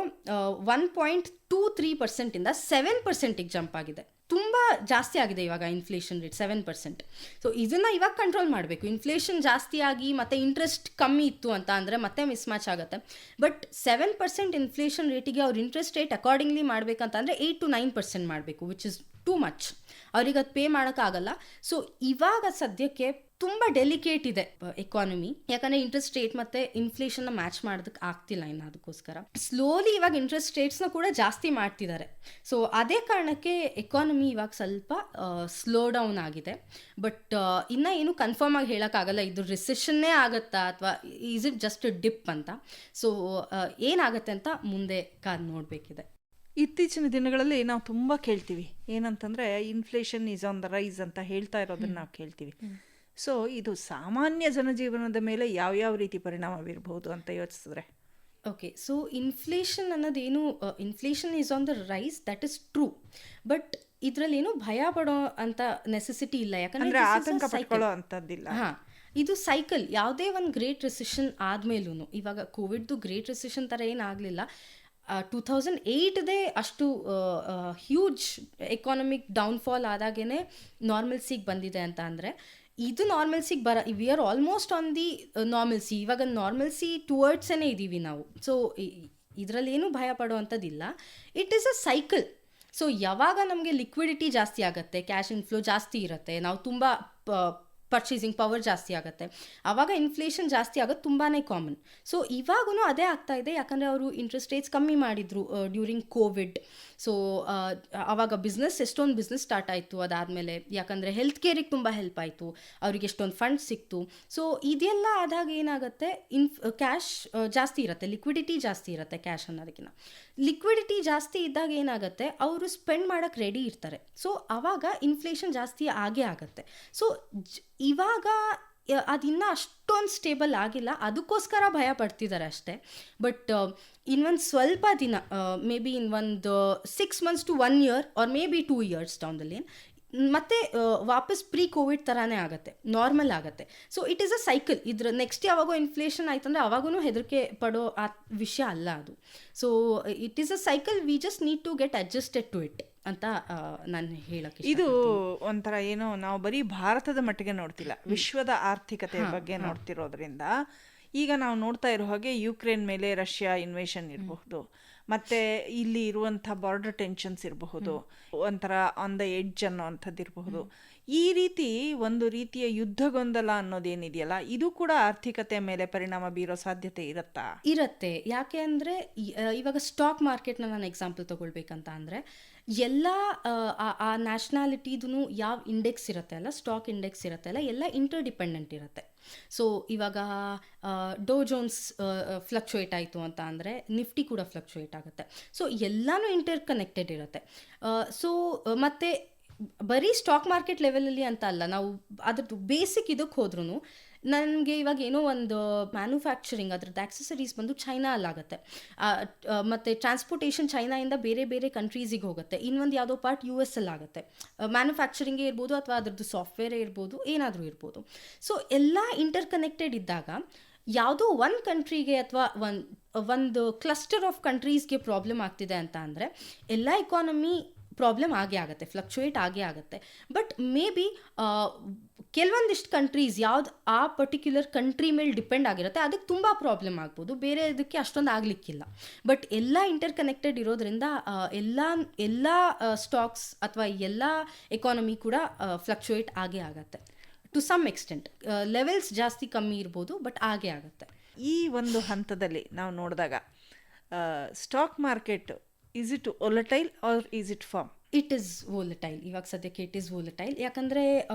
1.23%ಇಂದ 7%ಗೆ ಜಂಪ್ ಆಗಿದೆ. ತುಂಬ ಜಾಸ್ತಿ ಆಗಿದೆ ಇವಾಗ ಇನ್ಫ್ಲೇಷನ್ ರೇಟ್ 7%. ಸೊ ಇದನ್ನು ಇವಾಗ ಕಂಟ್ರೋಲ್ ಮಾಡಬೇಕು. ಇನ್ಫ್ಲೇಷನ್ ಜಾಸ್ತಿ ಆಗಿ ಮತ್ತು ಇಂಟ್ರೆಸ್ಟ್ ಕಮ್ಮಿ ಇತ್ತು ಅಂತ ಅಂದರೆ ಮತ್ತೆ ಮಿಸ್ ಮ್ಯಾಚ್ ಆಗುತ್ತೆ. ಬಟ್ 7% ಇನ್ಫ್ಲೇಷನ್ ರೇಟಿಗೆ ಅವ್ರು ಇಂಟ್ರೆಸ್ಟ್ ರೇಟ್ ಅಕಾರ್ಡಿಂಗ್ಲಿ ಮಾಡಬೇಕಂತಂದರೆ 8 to 9% ಮಾಡಬೇಕು, ವಿಚ್ ಇಸ್ ಟೂ ಮಚ್. ಅವ್ರಿಗೆ ಅದು ಪೇ ಮಾಡೋಕ್ಕಾಗಲ್ಲ. ಸೊ ಇವಾಗ ಸದ್ಯಕ್ಕೆ ತುಂಬ ಡೆಲಿಕೇಟ್ ಇದೆ ಎಕಾನಮಿ. ಯಾಕಂದರೆ ಇಂಟ್ರೆಸ್ಟ್ ರೇಟ್ ಮತ್ತು ಇನ್ಫ್ಲೇಷನ್ನ ಮ್ಯಾಚ್ ಮಾಡೋದಕ್ಕೆ ಆಗ್ತಿಲ್ಲ ಇನ್ನು. ಅದಕ್ಕೋಸ್ಕರ ಸ್ಲೋಲಿ ಇವಾಗ ಇಂಟ್ರೆಸ್ಟ್ ರೇಟ್ಸ್ನ ಕೂಡ ಜಾಸ್ತಿ ಮಾಡ್ತಿದ್ದಾರೆ. ಸೊ ಅದೇ ಕಾರಣಕ್ಕೆ ಎಕಾನಮಿ ಇವಾಗ ಸ್ವಲ್ಪ ಸ್ಲೋ ಡೌನ್ ಆಗಿದೆ. ಬಟ್ ಇನ್ನು ಏನು ಕನ್ಫರ್ಮ್ ಆಗಿ ಹೇಳೋಕ್ಕಾಗಲ್ಲ ಇದು ರಿಸೆಷನ್ನೇ ಆಗುತ್ತಾ ಅಥವಾ ಈಸ್ ಇಟ್ ಜಸ್ಟ್ ಡಿಪ್ ಅಂತ. ಸೊ ಏನಾಗುತ್ತೆ ಅಂತ ಮುಂದೆ ಕಾದು ನೋಡಬೇಕಿದೆ. ಇತ್ತೀಚಿನ ದಿನಗಳಲ್ಲಿ ನಾವು ತುಂಬ ಕೇಳ್ತೀವಿ ಏನಂತಂದರೆ inflation is on the rise ಅಂತ ಹೇಳ್ತಾ ಇರೋದನ್ನು ನಾವು ಕೇಳ್ತೀವಿ. ಸೊ ಇದು ಸಾಮಾನ್ಯ ಜನಜೀವನದ ಮೇಲೆ ಯಾವ್ಯಾವ ರೀತಿ ಪರಿಣಾಮ ಬೀರಬಹುದು ಅಂತ ಯೋಚಿಸಿದ್ರೆ? ಓಕೆ, ಸೊ ಇನ್ಫ್ಲೇಷನ್ ಅನ್ನೋದೇನು, inflation is on the rise, that is true. But ಇದರಲ್ಲಿ ಏನು ಭಯ ಪಡೋ ಅಂತ ನೆಸೆಸಿಟಿ ಇಲ್ಲ. ಯಾಕಂದರೆ ಆತಂಕ ಪಡ್ಕೊಳ್ಳೋ ಅಂಥದ್ದಿಲ್ಲ. ಹಾಂ, ಇದು ಸೈಕಲ್. ಯಾವುದೇ ಒಂದು ಗ್ರೇಟ್ ರಿಸೆಷನ್ ಆದಮೇಲೂ, ಇವಾಗ ಕೋವಿಡ್ದು ಗ್ರೇಟ್ ರಿಸೆಷನ್ ಥರ ಏನಾಗಲಿಲ್ಲ. 2008ದೇ ಅಷ್ಟು ಹ್ಯೂಜ್ ಎಕಾನಮಿಕ್ ಡೌನ್ಫಾಲ್ ಆದಾಗೇ ನಾರ್ಮಲ್ಸಿಗೆ ಬಂದಿದೆ ಅಂತ ಅಂದರೆ ಇದು ನಾರ್ಮಲ್ಸಿಗೆ we are almost on the normalcy. ಇವಾಗ ನಾರ್ಮಲ್ಸಿ ಟುವರ್ಡ್ಸೇ ಇದ್ದೀವಿ ನಾವು. ಸೊ ಇದರಲ್ಲೇನು ಭಯ ಪಡೋ ಅಂಥದ್ದಿಲ್ಲ. It is a cycle. So ಯಾವಾಗ ನಮಗೆ ಲಿಕ್ವಿಡಿಟಿ ಜಾಸ್ತಿ ಆಗುತ್ತೆ, ಕ್ಯಾಶ್ ಇನ್ಫ್ಲೋ ಜಾಸ್ತಿ ಇರುತ್ತೆ, ನಾವು ತುಂಬ ಪರ್ಚೇಸಿಂಗ್ ಪವರ್ ಜಾಸ್ತಿ ಆಗುತ್ತೆ, ಆವಾಗ ಇನ್ಫ್ಲೇಷನ್ ಜಾಸ್ತಿ ಆಗೋದು ತುಂಬಾ ಕಾಮನ್. ಸೊ ಇವಾಗೂ ಅದೇ ಆಗ್ತಾ ಇದೆ. ಯಾಕಂದರೆ ಅವರು ಇಂಟ್ರೆಸ್ಟ್ ರೇಟ್ಸ್ ಕಮ್ಮಿ ಮಾಡಿದರು ಡ್ಯೂರಿಂಗ್ ಕೋವಿಡ್. ಸೊ ಆವಾಗ ಎಷ್ಟೊಂದು ಬಿಸ್ನೆಸ್ ಸ್ಟಾರ್ಟ್ ಆಯಿತು ಅದಾದಮೇಲೆ. ಯಾಕಂದರೆ ಹೆಲ್ತ್ ಕೇರಿಗೆ ತುಂಬ ಹೆಲ್ಪ್ ಆಯಿತು, ಅವ್ರಿಗೆ ಎಷ್ಟೊಂದು ಫಂಡ್ಸ್ ಸಿಕ್ತು. ಸೊ ಇದೆಲ್ಲ ಆದಾಗ ಏನಾಗುತ್ತೆ, ಕ್ಯಾಶ್ ಜಾಸ್ತಿ ಇರುತ್ತೆ, ಲಿಕ್ವಿಡಿಟಿ ಜಾಸ್ತಿ ಇರುತ್ತೆ. ಕ್ಯಾಶ್ ಅನ್ನೋದಕ್ಕಿಂತ ಲಿಕ್ವಿಡಿಟಿ ಜಾಸ್ತಿ ಇದ್ದಾಗ ಏನಾಗುತ್ತೆ, ಅವರು ಸ್ಪೆಂಡ್ ಮಾಡೋಕ್ಕೆ ರೆಡಿ ಇರ್ತಾರೆ. ಸೊ ಆವಾಗ ಇನ್ಫ್ಲೇಷನ್ ಜಾಸ್ತಿ ಆಗೇ ಆಗುತ್ತೆ. ಸೊ ಇವಾಗ ಅದಿನ್ನೂ ಅಷ್ಟೊಂದು ಸ್ಟೇಬಲ್ ಆಗಿಲ್ಲ, ಅದಕ್ಕೋಸ್ಕರ ಭಯ ಪಡ್ತಿದ್ದಾರೆ ಅಷ್ಟೇ. ಬಟ್ ಇನ್ನೊಂದು ಸ್ವಲ್ಪ ದಿನ, ಮೇ ಬಿ ಇನ್ ಒಂದು 6 months to 1 year or maybe 2 years down the lane ಮತ್ತೆ ವಾಪಸ್ ಪ್ರೀ ಕೋವಿಡ್ ಥರನೇ ಆಗುತ್ತೆ, ನಾರ್ಮಲ್ ಆಗುತ್ತೆ. So it is a cycle. ಇದ್ರ ನೆಕ್ಸ್ಟ್ ಯಾವಾಗೋ ಇನ್ಫ್ಲೇಷನ್ ಆಯ್ತಂದರೆ ಅವಾಗೂ ಹೆದರಿಕೆ ಪಡೋ ಆ ವಿಷಯ ಅಲ್ಲ ಅದು. So it is a cycle, we just need to get adjusted to it ಅಂತ ನಾನು ಹೇಳಕ್ಕೆ. ಇದು ಒಂಥರ ಏನೋ ನಾವು ಬರೀ ಭಾರತದ ಮಟ್ಟಿಗೆ ನೋಡ್ತಿಲ್ಲ, ವಿಶ್ವದ ಆರ್ಥಿಕತೆ ಬಗ್ಗೆ ನೋಡ್ತಿರೋದ್ರಿಂದ ಈಗ ನಾವು ನೋಡ್ತಾ ಇರೋ ಹಾಗೆ ಯುಕ್ರೇನ್ ಮೇಲೆ ರಷ್ಯಾ ಇನ್ವೇಷನ್ ಇರಬಹುದು, ಮತ್ತು ಇಲ್ಲಿ ಇರುವಂಥ ಬಾರ್ಡರ್ ಟೆನ್ಷನ್ಸ್ ಇರಬಹುದು, ಒಂಥರ ಆನ್ ದ ಎಡ್ಜ್ ಅನ್ನೋ ಅಂಥದ್ದು ಇರಬಹುದು. ಈ ರೀತಿ ಒಂದು ರೀತಿಯ ಯುದ್ಧಗೊಂದಲ ಅನ್ನೋದೇನಿದೆಯಲ್ಲ, ಇದು ಕೂಡ ಆರ್ಥಿಕತೆ ಮೇಲೆ ಪರಿಣಾಮ ಬೀರೋ ಸಾಧ್ಯತೆ ಇರುತ್ತಾ? ಇರತ್ತೆ. ಯಾಕೆ ಅಂದರೆ ಇವಾಗ ಸ್ಟಾಕ್ ಮಾರ್ಕೆಟ್ನ ನಾನು ಎಕ್ಸಾಂಪಲ್ ತಗೊಳ್ಬೇಕಂತ ಅಂದರೆ ಎಲ್ಲ ಆ ನ್ಯಾಷನಾಲಿಟಿದೂ ಯಾವ ಇಂಡೆಕ್ಸ್ ಇರುತ್ತೆ ಅಲ್ಲ, ಸ್ಟಾಕ್ ಇಂಡೆಕ್ಸ್ ಇರುತ್ತೆ ಅಲ್ಲ, ಎಲ್ಲ ಇಂಟರ್ ಡಿಪೆಂಡೆಂಟ್ ಇರುತ್ತೆ. ಸೊ ಇವಾಗ ಡೋ ಜೋನ್ಸ್ ಫ್ಲಕ್ಚುಯೇಟ್ ಆಯಿತು ಅಂತ ಅಂದರೆ ನಿಫ್ಟಿ ಕೂಡ ಫ್ಲಕ್ಚುಯೇಟ್ ಆಗುತ್ತೆ. ಸೊ ಎಲ್ಲನೂ ಇಂಟರ್ ಕನೆಕ್ಟೆಡ್ ಇರುತ್ತೆ. ಸೊ ಮತ್ತು ಬರೀ ಸ್ಟಾಕ್ ಮಾರ್ಕೆಟ್ ಲೆವೆಲಲ್ಲಿ ಅಂತ ಅಲ್ಲ, ನಾವು ಅದ್ರದ್ದು ಬೇಸಿಕ್ ಇದಕ್ಕೆ ಹೋದ್ರೂ ನನಗೆ ಇವಾಗ ಏನೋ ಒಂದು ಮ್ಯಾನುಫ್ಯಾಕ್ಚರಿಂಗ್ ಅದ್ರದ್ದು ಆಕ್ಸೆಸರೀಸ್ ಬಂದು ಚೈನಾಲ್ಲಾಗುತ್ತೆ, ಮತ್ತು ಟ್ರಾನ್ಸ್ಪೋರ್ಟೇಷನ್ ಚೈನಾಯಿಂದ ಬೇರೆ ಬೇರೆ ಕಂಟ್ರೀಸಿಗೆ ಹೋಗುತ್ತೆ, ಇನ್ನೊಂದು ಯಾವುದೋ ಪಾರ್ಟ್ US ಆಗುತ್ತೆ. ಮ್ಯಾನುಫ್ಯಾಕ್ಚರಿಂಗೇ ಇರ್ಬೋದು ಅಥವಾ ಅದ್ರದ್ದು ಸಾಫ್ಟ್ವೇರೇ ಇರ್ಬೋದು, ಏನಾದರೂ ಇರ್ಬೋದು. ಸೊ ಎಲ್ಲ ಇಂಟರ್ ಕನೆಕ್ಟೆಡ್ ಇದ್ದಾಗ ಯಾವುದೋ ಒಂದು ಕಂಟ್ರಿಗೆ ಅಥವಾ ಒಂದು ಕ್ಲಸ್ಟರ್ ಆಫ್ ಕಂಟ್ರೀಸ್ಗೆ ಪ್ರಾಬ್ಲಮ್ ಆಗ್ತಿದೆ ಅಂತ ಅಂದರೆ ಎಲ್ಲ ಎಕಾನಮಿ ಪ್ರಾಬ್ಲಮ್ ಆಗೇ ಆಗುತ್ತೆ, ಫ್ಲಕ್ಚುಯೇಟ್ ಆಗೇ ಆಗುತ್ತೆ. ಬಟ್ ಮೇ ಬಿ ಕೆಲವೊಂದಿಷ್ಟು ಕಂಟ್ರೀಸ್ ಯಾವ್ದು ಆ ಪರ್ಟಿಕ್ಯುಲರ್ ಕಂಟ್ರಿ ಮೇಲೆ ಡಿಪೆಂಡ್ ಆಗಿರುತ್ತೆ, ಅದಕ್ಕೆ ತುಂಬ ಪ್ರಾಬ್ಲಮ್ ಆಗ್ಬೋದು, ಬೇರೆ ಇದಕ್ಕೆ ಅಷ್ಟೊಂದು ಆಗಲಿಕ್ಕಿಲ್ಲ. ಬಟ್ ಎಲ್ಲ ಇಂಟರ್ ಕನೆಕ್ಟೆಡ್ ಇರೋದ್ರಿಂದ ಎಲ್ಲ ಸ್ಟಾಕ್ಸ್ ಅಥವಾ ಎಲ್ಲ ಎಕಾನಮಿ ಕೂಡ ಫ್ಲಕ್ಚುಯೇಟ್ ಆಗೇ ಆಗುತ್ತೆ. ಟು ಸಮ್ ಎಕ್ಸ್ಟೆಂಟ್ ಲೆವೆಲ್ಸ್ ಜಾಸ್ತಿ ಕಮ್ಮಿ ಇರ್ಬೋದು, ಬಟ್ ಆಗೇ ಆಗುತ್ತೆ. ಈ ಒಂದು ಹಂತದಲ್ಲಿ ನಾವು ನೋಡಿದಾಗ stock market is it volatile or is it firm? It is volatile. ಇವಾಗ ಸದ್ಯಕ್ಕೆ ಇಟ್ ಈಸ್ ವೋಲಟೈಲ್. ಯಾಕಂದರೆ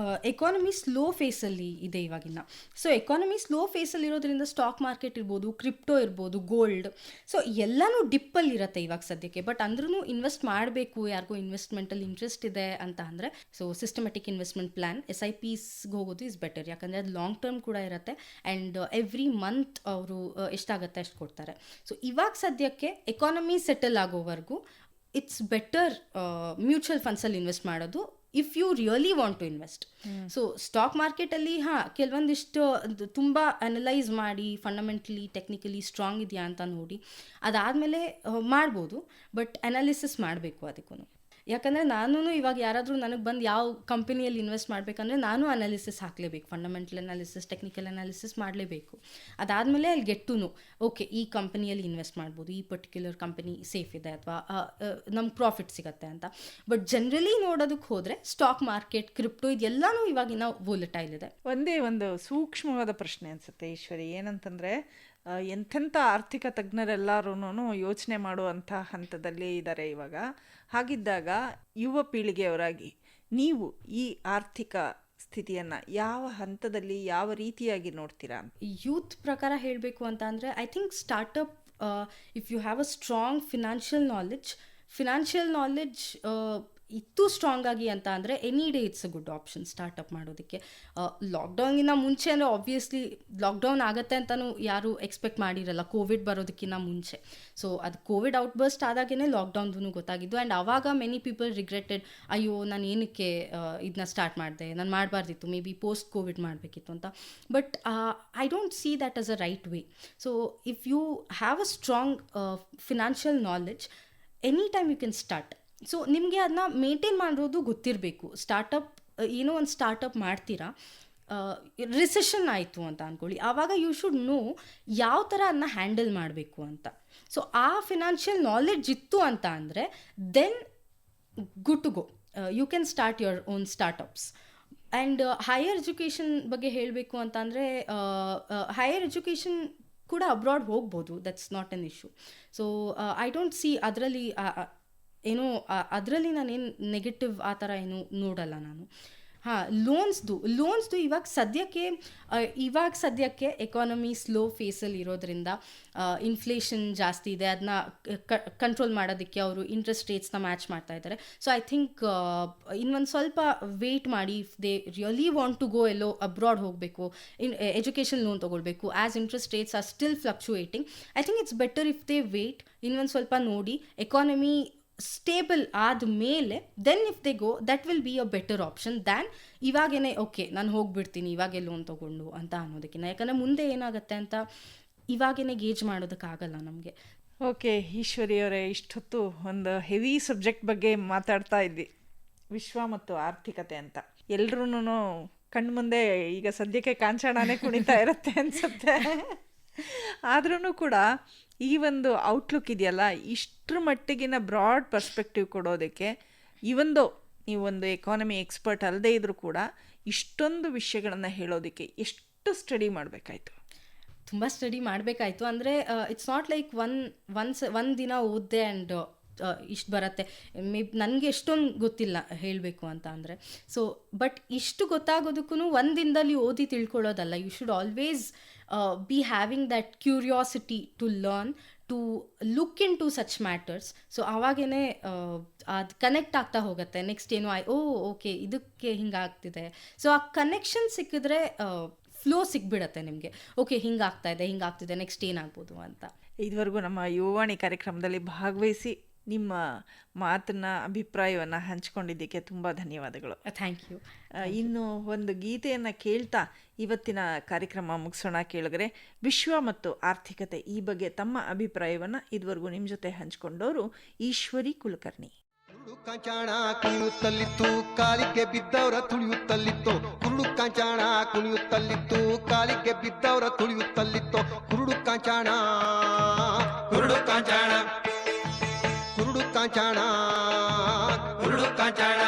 ಎಕಾನಮಿ ಸ್ಲೋ ಫೇಸಲ್ಲಿ ಇದೆ ಇವಾಗಿನ. ಸೊ ಎಕಾನಮಿ ಸ್ಲೋ ಫೇಸಲ್ಲಿ ಇರೋದ್ರಿಂದ ಸ್ಟಾಕ್ ಮಾರ್ಕೆಟ್ ಇರ್ಬೋದು, ಕ್ರಿಪ್ಟೋ ಇರ್ಬೋದು, ಗೋಲ್ಡ್, ಸೊ ಎಲ್ಲನೂ ಡಿಪ್ಪಲ್ಲಿ ಇರುತ್ತೆ ಇವಾಗ ಸದ್ಯಕ್ಕೆ. ಬಟ್ ಅಂದ್ರೂ ಇನ್ವೆಸ್ಟ್ ಮಾಡಬೇಕು, ಯಾರಿಗೂ ಇನ್ವೆಸ್ಟ್ಮೆಂಟಲ್ಲಿ ಇಂಟ್ರೆಸ್ಟ್ ಇದೆ ಅಂತ ಅಂದರೆ ಸೊ ಸಿಸ್ಟಮೆಟಿಕ್ ಇನ್ವೆಸ್ಟ್ಮೆಂಟ್ ಪ್ಲ್ಯಾನ್ SIPಸ್ಗೆ ಹೋಗೋದು ಇಸ್ ಬೆಟರ್. ಯಾಕಂದರೆ ಅದು ಲಾಂಗ್ ಟರ್ಮ್ ಕೂಡ ಇರುತ್ತೆ ಆ್ಯಂಡ್ ಎವ್ರಿ ಮಂತ್ ಅವರು ಎಷ್ಟಾಗುತ್ತೆ ಅಷ್ಟು ಕೊಡ್ತಾರೆ. ಸೊ ಇವಾಗ ಸದ್ಯಕ್ಕೆ ಎಕಾನಮಿ ಸೆಟಲ್ ಆಗೋವರೆಗೂ ಇಟ್ಸ್ ಬೆಟರ್ ಮ್ಯೂಚುವಲ್ ಫಂಡ್ಸಲ್ಲಿ ಇನ್ವೆಸ್ಟ್ ಮಾಡೋದು if you really want to invest. So stock ಮಾರ್ಕೆಟಲ್ಲಿ ಕೆಲವೊಂದಿಷ್ಟು ತುಂಬ ಅನಲೈಸ್ ಮಾಡಿ ಫಂಡಮೆಂಟಲಿ ಟೆಕ್ನಿಕಲಿ ಸ್ಟ್ರಾಂಗ್ ಇದೆಯಾ ಅಂತ ನೋಡಿ ಅದಾದಮೇಲೆ ಮಾಡ್ಬೋದು, ಬಟ್ ಅನಾಲಿಸಿಸ್ ಮಾಡಬೇಕು ಅದಕ್ಕೂ. ಯಾಕಂದರೆ ನಾನು ಇವಾಗ ಯಾರಾದರೂ ನನಗೆ ಬಂದು ಯಾವ ಕಂಪನಿಯಲ್ಲಿ ಇನ್ವೆಸ್ಟ್ ಮಾಡಬೇಕಂದ್ರೆ ನಾನು ಅನಾಲಿಸಿಸ್ ಹಾಕಲೇಬೇಕು, ಫಂಡಮೆಂಟಲ್ ಅನಾಲಿಸಿಸ್, ಟೆಕ್ನಿಕಲ್ ಅನಾಲಿಸಿಸ್ ಮಾಡಲೇಬೇಕು. ಅದಾದಮೇಲೆ ಅಲ್ಲಿ ಗೆಟ್ ಟು ನೋ ಓಕೆ ಈ ಕಂಪನಿಯಲ್ಲಿ ಇನ್ವೆಸ್ಟ್ ಮಾಡ್ಬೋದು, ಈ ಪರ್ಟಿಕ್ಯುಲರ್ ಕಂಪನಿ ಸೇಫ್ ಇದೆ ಅಥವಾ ನಮ್ಗೆ ಪ್ರಾಫಿಟ್ ಸಿಗುತ್ತೆ ಅಂತ. ಬಟ್ ಜನರಲಿ ನೋಡೋದಕ್ಕೆ ಹೋದರೆ ಸ್ಟಾಕ್ ಮಾರ್ಕೆಟ್, ಕ್ರಿಪ್ಟೋ ಇದೆಲ್ಲನೂ ಇವಾಗಿನ ವೋಲಟೈಲ್ ಇದೆ. ಒಂದೇ ಒಂದು ಸೂಕ್ಷ್ಮವಾದ ಪ್ರಶ್ನೆ ಅನಿಸುತ್ತೆ ಈಶ್ವರಿ, ಏನಂತಂದರೆ ಎಂಥೆಂಥ ಆರ್ಥಿಕ ತಜ್ಞರೆಲ್ಲರೂ ಯೋಚನೆ ಮಾಡುವಂಥ ಹಂತದಲ್ಲಿ ಇದ್ದಾರೆ ಇವಾಗ. ಹಾಗಿದ್ದಾಗ ಯುವ ಪೀಳಿಗೆಯವರಾಗಿ ನೀವು ಈ ಆರ್ಥಿಕ ಸ್ಥಿತಿಯನ್ನು ಯಾವ ಹಂತದಲ್ಲಿ ಯಾವ ರೀತಿಯಾಗಿ ನೋಡ್ತೀರಾ? ಯೂತ್ ಪ್ರಕಾರ ಹೇಳಬೇಕು ಅಂತ ಅಂದರೆ I think startup, if you have a strong financial knowledge ಇತ್ತು ಸ್ಟ್ರಾಂಗ್ ಆಗಿ ಅಂತ ಅಂದರೆ any day it's a good option startup ಮಾಡೋದಕ್ಕೆ. ಲಾಕ್ಡೌನ್ಗಿಂತ ಮುಂಚೆ ಅಂದರೆ ಆಬ್ವಿಯಸ್ಲಿ ಲಾಕ್ಡೌನ್ ಆಗುತ್ತೆ ಅಂತಲೂ ಯಾರೂ ಎಕ್ಸ್ಪೆಕ್ಟ್ ಮಾಡಿರಲ್ಲ, ಕೋವಿಡ್ ಬರೋದಕ್ಕಿಂತ ಮುಂಚೆ. ಸೊ ಅದು ಕೋವಿಡ್ ಔಟ್ಬರ್ಸ್ಟ್ ಆದಾಗೇ ಲಾಕ್ಡೌನ್ದು ಗೊತ್ತಾಗಿದ್ದು. ಆ್ಯಂಡ್ ಆವಾಗ ಮೆನಿ ಪೀಪಲ್ ರಿಗ್ರೆಟೆಡ್, ಅಯ್ಯೋ ನಾನು ಏನಕ್ಕೆ ಇದನ್ನ ಸ್ಟಾರ್ಟ್ ಮಾಡಿದೆ, ನಾನು ಮಾಡಬಾರ್ದಿತ್ತು, ಮೇ ಬಿ ಪೋಸ್ಟ್ ಕೋವಿಡ್ ಮಾಡಬೇಕಿತ್ತು ಅಂತ. But I don't see that as a right way. So if you have a strong financial knowledge, any time you can start. So ನಿಮಗೆ ಅದನ್ನ ಮೇಂಟೈನ್ ಮಾಡೋದು ಗೊತ್ತಿರಬೇಕು. ಸ್ಟಾರ್ಟಪ್ ಏನೋ ಒಂದು ಸ್ಟಾರ್ಟಪ್ ಮಾಡ್ತೀರಾ, ರಿಸೆಷನ್ ಆಯಿತು ಅಂತ ಅಂದ್ಕೊಳ್ಳಿ, ಆವಾಗ ಯು ಶುಡ್ ನೋ ಯಾವ ಥರ ಅದನ್ನ ಹ್ಯಾಂಡಲ್ ಮಾಡಬೇಕು ಅಂತ. ಸೊ ಆ ಫಿನಾನ್ಷಿಯಲ್ ನಾಲೆಡ್ಜ್ ಇತ್ತು ಅಂತ ಅಂದರೆ then good to go, you can start your own startups. And higher education ಬಗ್ಗೆ ಹೇಳಬೇಕು ಅಂತ ಅಂದರೆ ಹೈಯರ್ ಎಜುಕೇಷನ್ ಕೂಡ ಅಬ್ರಾಡ್ ಹೋಗ್ಬೋದು, that's not an issue. So I don't see ಅದರಲ್ಲಿ ಏನೋ ಅದರಲ್ಲಿ ನಾನೇನು ನೆಗೆಟಿವ್ ಆ ಥರ ಏನು ನೋಡಲ್ಲ ನಾನು. ಲೋನ್ಸ್ದು ಇವಾಗ ಸದ್ಯಕ್ಕೆ ಎಕಾನಮಿ ಸ್ಲೋ ಫೇಸಲ್ಲಿ ಇರೋದ್ರಿಂದ ಇನ್ಫ್ಲೇಷನ್ ಜಾಸ್ತಿ ಇದೆ, ಅದನ್ನ ಕಂಟ್ರೋಲ್ ಮಾಡೋದಕ್ಕೆ ಅವರು ಇಂಟ್ರೆಸ್ಟ್ ರೇಟ್ಸ್ನ ಮ್ಯಾಚ್ ಮಾಡ್ತಾ ಇದ್ದಾರೆ. ಸೊ ಐ ಥಿಂಕ್ ಇನ್ನೊಂದು ಸ್ವಲ್ಪ ವೆಯ್ಟ್ ಮಾಡಿ, if they really want to go ಎಲ್ಲೋ ಅಬ್ರಾಡ್ ಹೋಗಬೇಕು, ಎಜುಕೇಷನ್ ಲೋನ್ ತೊಗೊಳ್ಬೇಕು, as interest rates are still fluctuating, I think it's better if they wait, ಇನ್ನೊಂದು ಸ್ವಲ್ಪ ನೋಡಿ ಎಕಾನಮಿ ಸ್ಟೇಬಲ್ ಆದಮೇಲೆ then if they go, that will be a better option than ಇವಾಗೇನೆ okay ನಾನು ಹೋಗ್ಬಿಡ್ತೀನಿ ಇವಾಗೆ ಲೋನ್ ತೊಗೊಂಡು ಅಂತ ಅನ್ನೋದಕ್ಕಿಂತ. ಯಾಕಂದರೆ ಮುಂದೆ ಏನಾಗುತ್ತೆ ಅಂತ ಇವಾಗೇನೆ ಗೇಜ್ ಮಾಡೋದಕ್ಕಾಗಲ್ಲ ನಮಗೆ. ಓಕೆ ಈಶ್ವರಿ ಅವರೇ, ಇಷ್ಟೊತ್ತು ಒಂದು ಹೆವಿ ಸಬ್ಜೆಕ್ಟ್ ಬಗ್ಗೆ ಮಾತಾಡ್ತಾ ಇದ್ವಿ, ವಿಶ್ವ ಮತ್ತು ಆರ್ಥಿಕತೆ ಅಂತ. ಎಲ್ರೂ ಕಣ್ಮುಂದೆ ಈಗ ಸದ್ಯಕ್ಕೆ ಕಾಂಚನಾನೇ ಕುಣಿತಾ ಇರುತ್ತೆ ಅನಿಸುತ್ತೆ. ಆದ್ರೂ ಕೂಡ ಈ ಒಂದು ಔಟ್ಲುಕ್ ಇದೆಯಲ್ಲ, ಇಷ್ಟರ ಮಟ್ಟಿಗಿನ ಬ್ರಾಡ್ ಪರ್ಸ್ಪೆಕ್ಟಿವ್ ಕೊಡೋದಕ್ಕೆ, ಇವೊಂದು ನೀವೊಂದು ಎಕಾನಮಿ ಎಕ್ಸ್ಪರ್ಟ್ ಅಲ್ಲದೇ ಇದ್ರೂ ಕೂಡ ಇಷ್ಟೊಂದು ವಿಷಯಗಳನ್ನು ಹೇಳೋದಕ್ಕೆ ಎಷ್ಟು ಸ್ಟಡಿ ಮಾಡಬೇಕಾಯ್ತು? ತುಂಬ ಸ್ಟಡಿ ಮಾಡಬೇಕಾಯ್ತು. ಅಂದರೆ ಇಟ್ಸ್ ನಾಟ್ ಲೈಕ್ ಒಂದು ದಿನ ಓದಿದೆ ಆ್ಯಂಡ್ ಇಷ್ಟು ಬರುತ್ತೆ. ನನಗೆ ಎಷ್ಟೊಂದು ಗೊತ್ತಿಲ್ಲ ಹೇಳಬೇಕು ಅಂತ ಅಂದರೆ. ಸೊ ಬಟ್ ಇಷ್ಟು ಗೊತ್ತಾಗೋದಕ್ಕೂ ಒಂದು ದಿನದಲ್ಲಿ ಓದಿ ತಿಳ್ಕೊಳ್ಳೋದಲ್ಲ. You should always be having that curiosity to learn, to look into such matters. So ಆವಾಗೇ ಅದು ಕನೆಕ್ಟ್ ಆಗ್ತಾ ಹೋಗುತ್ತೆ. ನೆಕ್ಸ್ಟ್ ಏನು ಓಕೆ ಇದಕ್ಕೆ ಹಿಂಗಾಗ್ತಿದೆ. ಸೊ ಆ ಕನೆಕ್ಷನ್ ಸಿಕ್ಕಿದ್ರೆ ಫ್ಲೋ ಸಿಕ್ಬಿಡತ್ತೆ ನಿಮಗೆ. ಓಕೆ ಹಿಂಗಾಗ್ತಿದೆ ನೆಕ್ಸ್ಟ್ ಏನಾಗ್ಬೋದು ಅಂತ. ಇದುವರೆಗೂ ನಮ್ಮ ಯುವವಾಣಿ ಕಾರ್ಯಕ್ರಮದಲ್ಲಿ ಭಾಗವಹಿಸಿ ನಿಮ್ಮ ಮಾತನ್ನ, ಅಭಿಪ್ರಾಯವನ್ನು ಹಂಚಿಕೊಂಡಿದ್ದಕ್ಕೆ ತುಂಬ ಧನ್ಯವಾದಗಳು. Thank you. ಇನ್ನು ಒಂದು ಗೀತೆಯನ್ನು ಕೇಳ್ತಾ ಇವತ್ತಿನ ಕಾರ್ಯಕ್ರಮ ಮುಗಿಸೋಣ. ಕೇಳಿದ್ರೆ ವಿಶ್ವ ಮತ್ತು ಆರ್ಥಿಕತೆ ಈ ಬಗ್ಗೆ ತಮ್ಮ ಅಭಿಪ್ರಾಯವನ್ನು ಇದುವರೆಗೂ ನಿಮ್ಮ ಜೊತೆ ಹಂಚಿಕೊಂಡವರು ಈಶ್ವರಿ ಕುಲಕರ್ಣಿ. ಕುರುಡು ಕಾಂಚಾಣ ಕುಣಿಯುತ್ತಲಿತ್ತು, ಕಾಲಿಗೆ ಬಿದ್ದವರ ತುಳಿಯುತ್ತಲಿತ್ತು. ಕುರುಡು ಕಾಂಚಾಣ ಕುಣಿಯುತ್ತಲಿತ್ತು, ಕಾಲಿಗೆ ಬಿದ್ದವರ ತುಳಿಯುತ್ತಲಿತ್ತು. ಕುರುಡು ಕಾಂಚಾಣ ಕುರುಡು ಕಾಂಚಾಣ ಕುರುಡು ಕಾಂಚಾಣ ಕುರುಡು ಕಾಂಚಾಣ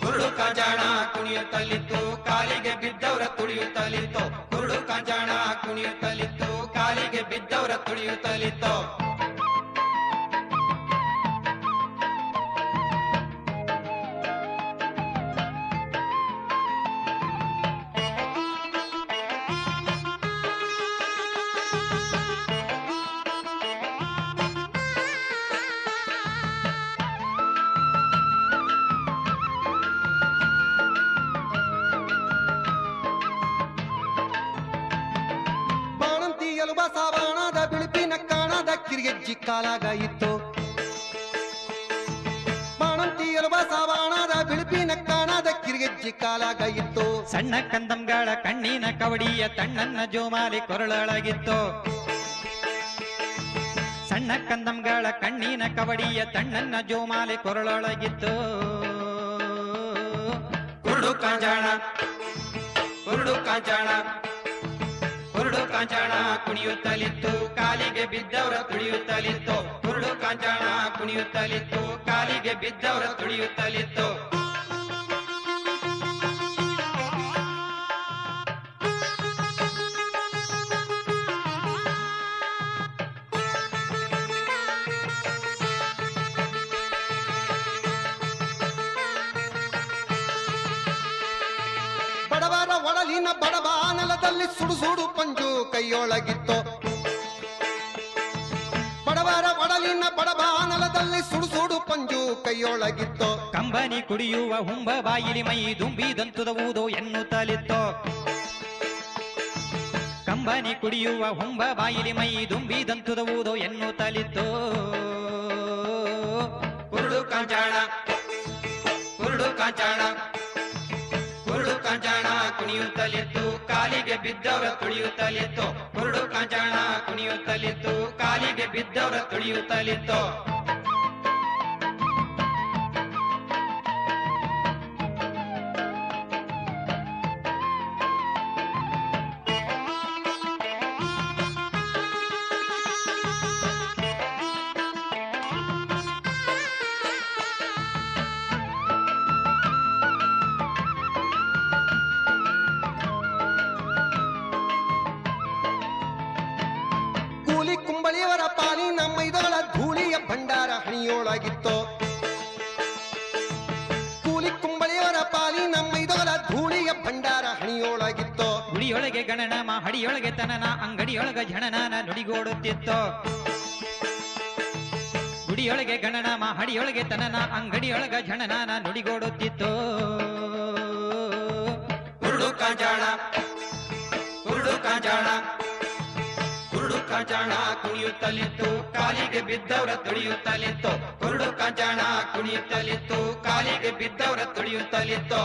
ಕುರುಡು ಕಾಂಚಾಣ ಕುಣಿಯುತ್ತಲಿತ್ತು, ಕಾಲಿಗೆ ಬಿದ್ದವರ ತುಳಿಯುತ್ತಲಿತ್ತು. ಕುರುಡು ಕಾಂಚಾಣ ಕುಣಿಯುತ್ತಲಿತ್ತು, ಕಾಲಿಗೆ ಬಿದ್ದವರ ತುಳಿಯುತ್ತಲಿತ್ತು. ಸಾವಾಣದ ಬಿಳುಪಿನ ಕಾಣದ ಕಿರಿಗೆಜ್ಜಿ ಕಾಲಾಗ ಇತ್ತು. ಬಾಣಂತಿ ಎಲುಬ ಸಾವಾಣದ ಬಿಳುಪಿನ ಕಾಣದ ಕಿರಿಗೆಜ್ಜಿ ಕಾಲಾಗ ಇತ್ತು. ಸಣ್ಣ ಕಂದಂಗಳ ಕಣ್ಣಿನ ಕವಡಿಯ ತಣ್ಣನ್ನ ಜೋಮಾಲಿ ಕೊರಳೊಳಗಿತ್ತು. ಸಣ್ಣ ಕಂದಂಗಳ ಕಣ್ಣಿನ ಕವಡಿಯ ತಣ್ಣನ್ನ ಜೋಮಾಲಿ ಕೊರಳೊಳಗಿತ್ತು. ಕುರುಡು ಕಾಂಚಾಣ ಕುರುಡು ಕಾಂಚಾಣ ಕುರುಡು ಕಾಂಚಾಣ ಕುಣಿಯುತ್ತಲಿತ್ತು, ಕಾಲಿಗೆ ಬಿದ್ದವರ ತುಳಿಯುತ್ತಲಿತ್ತು. ಕುರುಡು ಕಾಂಚಾಣ ಕುಣಿಯುತ್ತಲಿತ್ತು, ಕಾಲಿಗೆ ಬಿದ್ದವರ ತುಳಿಯುತ್ತಲಿತ್ತು. ಬಡವರ ಒಡಲಿನ ಬಡಬಾನಲದಲ್ಲಿ ಸುಡು ಸುಡು ಪಂಜು ಕೈಯೊಳಗಿತ್ತು. ಬಡವರ ಒಡಲಿನ ಬಡಬಾನಲದಲ್ಲಿ ಸುಡು ಸುಡು ಪಂಜು ಕೈಯೊಳಗಿತ್ತು. ಕಂಬನಿ ಕುಡಿಯುವ ಹುಂಬ ಬಾಯಿಲಿ ಮೈ ದುಂಬಿದಂತುದ ಊದೋ ಎನ್ನುತ್ತಲಿತ್ತು. ಕಂಬನಿ ಕುಡಿಯುವ ಹುಂಬ ಬಾಯಿಲಿ ಮೈ ದುಂಬಿದಂತುದ ಊದೋ ಎನ್ನುತ್ತಲಿತ್ತು. ಕುರುಡು ಕಾಂಚಾಣ ಕುರುಡು ಕಾಂಚಾಣ ಕುರುಡು ಕಾಂಚಾಣ ಕುಣಿಯುತ್ತಲಿತ್ತು, ಕಾಲಿಗೆ ಬಿದ್ದವರ ತುಳಿಯುತ್ತಲಿತ್ತು. ಕುರುಡು ಕಾಂಚಾಣ ಕುಣಿಯುತ್ತಲಿತ್ತು, ಕಾಲಿಗೆ ಬಿದ್ದವರ ತುಳಿಯುತ್ತಲಿತ್ತು. ಕೂಲಿ ಕುಂಬಳಿಯವರ ಪಾಲಿನ ಮೈದಗಳ ಧೂಳಿಯ ಭಂಡಾರ ಹಣಿಯೊಳಗಿತ್ತು. ಕೂಲಿ ಕುಂಬಳಿಯವರ ಪಾಲಿನ ಮೈದಗಳ ಧೂಳಿಯ ಭಂಡಾರ ಹಣಿಯೊಳಗಿತ್ತು. ಗುಡಿಯೊಳಗೆ ಗಣನಾಮ ಹಡಿಯೊಳಗೆ ತನನ ಅಂಗಡಿಯೊಳಗ ಝಣನಾನ ನುಡಿಗೋಡುತ್ತಿತ್ತು. ಗುಡಿಯೊಳಗೆ ಗಣನಾಮ ಹಡಿಯೊಳಗೆ ತನನ ಅಂಗಡಿಯೊಳಗ ಝಣನಾನ ನುಡಿಗೋಡುತ್ತಿತ್ತು. ಕುರುಡು ಕಾಂಚಾಣ ಕುರುಡು ಕಾಂಚಾಣ ಕುರುಡು ಕಾಂಚಾಣ ಕುಣಿಯುತ್ತಲಿತ್ತು, ಕಾಲಿಗೆ ಬಿದ್ದವರ ತುಳಿಯುತ್ತಲಿತ್ತು. ಕುರುಡು ಕಾಂಚಾಣ ಕುಣಿಯುತ್ತಲಿತ್ತು, ಕಾಲಿಗೆ ಬಿದ್ದವರ ತುಳಿಯುತ್ತಲಿತ್ತು.